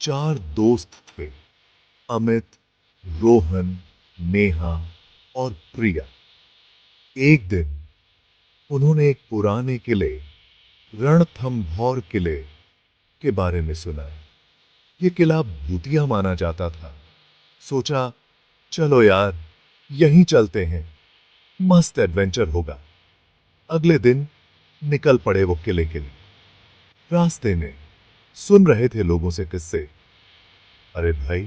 4 दोस्त थे, अमित, रोहन, नेहा और प्रिया। एक दिन उन्होंने एक पुराने किले, रणथंभौर किले के बारे में सुना। यह किला भूतिया माना जाता था। सोचा, चलो यार, यहीं चलते हैं, मस्त एडवेंचर होगा। अगले दिन निकल पड़े वो किले के लिए। रास्ते में सुन रहे थे लोगों से किस्से। अरे भाई,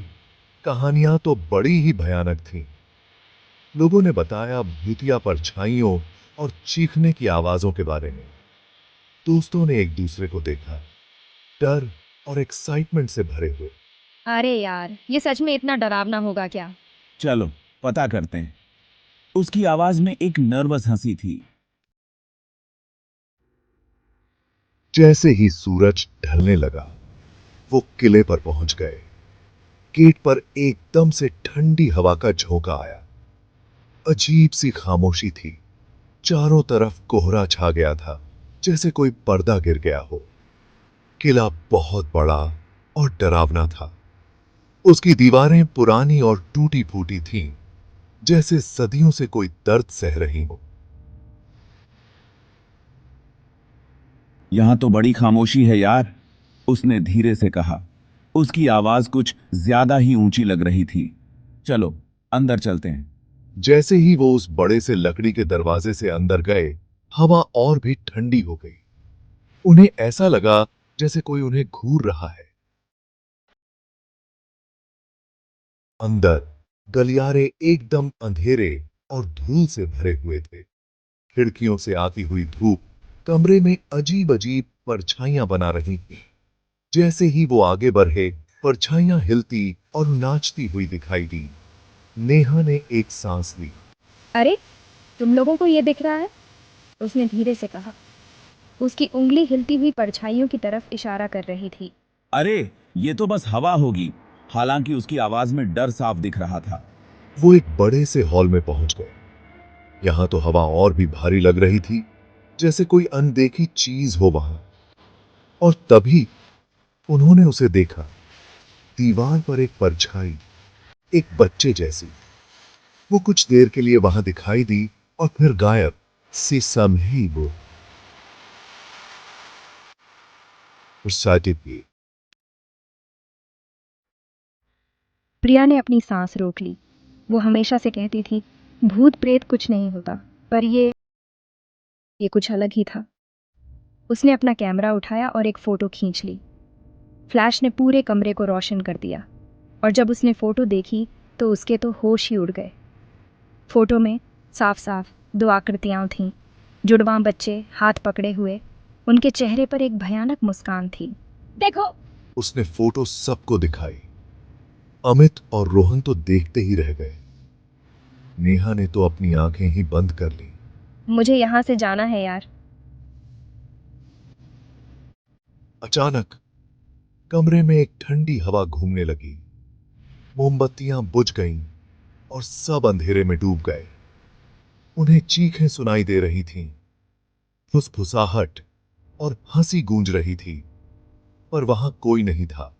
कहानियां तो बड़ी ही भयानक थीं। लोगों ने बताया भूतिया परछाइयों और चीखने की आवाजों के बारे में। दोस्तों ने एक दूसरे को देखा, डर और एक्साइटमेंट से भरे हुए। अरे यार, ये सच में इतना डरावना होगा क्या? चलो पता करते हैं। उसकी आवाज में एक नर्वस हंसी थी। जैसे ही सूरज ढलने लगा, वो किले पर पहुंच गए। गेट पर एकदम से ठंडी हवा का झोंका आया। अजीब सी खामोशी थी। चारों तरफ कोहरा छा गया था, जैसे कोई पर्दा गिर गया हो। किला बहुत बड़ा और डरावना था। उसकी दीवारें पुरानी और टूटी फूटी थीं, जैसे सदियों से कोई दर्द सह रही हो। यहां तो बड़ी खामोशी है यार, उसने धीरे से कहा। उसकी आवाज कुछ ज्यादा ही ऊंची लग रही थी। चलो अंदर चलते हैं। जैसे ही वो उस बड़े से लकड़ी के दरवाजे से अंदर गए, हवा और भी ठंडी हो गई। उन्हें ऐसा लगा जैसे कोई उन्हें घूर रहा है। अंदर गलियारे एकदम अंधेरे और धूल से भरे हुए थे। खिड़कियों से आती हुई धूप कमरे में अजीब अजीब परछाइयां बना रही थी। जैसे ही वो आगे बढ़े, परछाइयां हिलती और नाचती हुई दिखाई दी। नेहा ने एक सांस ली। अरे, तुम लोगों को ये दिख रहा है? उसने धीरे से कहा। उसकी उंगली हिलती हुई परछाइयों की तरफ इशारा कर रही थी। अरे ये तो बस हवा होगी। हालांकि उसकी आवाज में डर साफ दिख रहा था। वो एक बड़े से हॉल में पहुंच गए। यहां तो हवा और भी भारी लग रही थी, जैसे कोई अनदेखी चीज हो वहां। और तभी उन्होंने उसे देखा। दीवार पर एक परछाई, एक बच्चे जैसी। वो कुछ देर के लिए वहां दिखाई दी और फिर गायब सी समही वो साजिद की। प्रिया ने अपनी सांस रोक ली। वो हमेशा से कहती थी, भूत प्रेत कुछ नहीं होता, पर ये कुछ अलग ही था। उसने अपना कैमरा उठाया और एक फोटो खींच ली। फ्लैश ने पूरे कमरे को रोशन कर दिया, और जब उसने फोटो देखी तो उसके तो होश ही उड़ गए। फोटो में साफ साफ 2 आकृतियां थीं, जुड़वां बच्चे हाथ पकड़े हुए। उनके चेहरे पर एक भयानक मुस्कान थी। देखो! उसने फोटो सबको दिखाई। अमित और रोहन तो देखते ही रह गए। नेहा ने तो अपनी आंखें ही बंद कर ली। मुझे यहाँ से जाना है यार। अचानक कमरे में एक ठंडी हवा घूमने लगी। मोमबत्तियां बुझ गईं और सब अंधेरे में डूब गए। उन्हें चीखें सुनाई दे रही थीं, फुसफुसाहट और हंसी गूंज रही थी, पर वहां कोई नहीं था।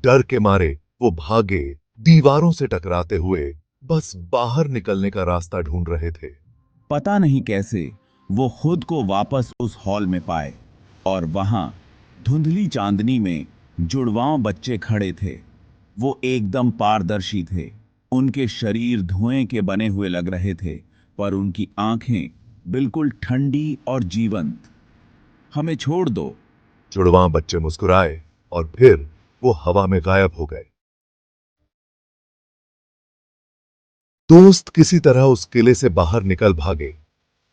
डर के मारे वो भागे, दीवारों से टकराते हुए बस बाहर निकलने का रास्ता ढूंढ रहे थे। पता नहीं कैसे वो खुद को वापस उस हॉल में पाए, और वहां धुंधली चांदनी में जुड़वां बच्चे खड़े थे। वो एकदम पारदर्शी थे। उनके शरीर धुएं के बने हुए लग रहे थे, पर उनकी आंखें बिल्कुल ठंडी और जीवंत। हमें छोड़ दो। जुड़वां बच्चे मुस्कुराए और फिर वो हवा में गायब हो गए। दोस्त किसी तरह उस किले से बाहर निकल भागे,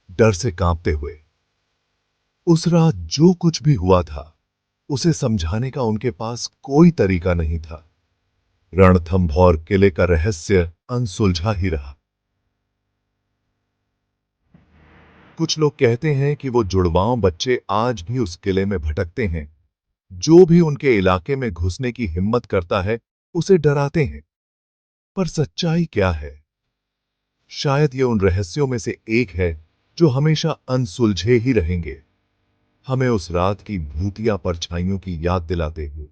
डर से कांपते हुए। उस रात जो कुछ भी हुआ था, उसे समझाने का उनके पास कोई तरीका नहीं था। रणथंभौर किले का रहस्य अनसुलझा ही रहा। कुछ लोग कहते हैं कि वो जुड़वां बच्चे आज भी उस किले में भटकते हैं। जो भी उनके इलाके में घुसने की हिम्मत करता है, उसे डराते हैं। पर सच्चाई क्या है? शायद ये उन रहस्यों में से एक है जो हमेशा अनसुलझे ही रहेंगे, हमें उस रात की भूतिया परछाइयों की याद दिलाते हुए।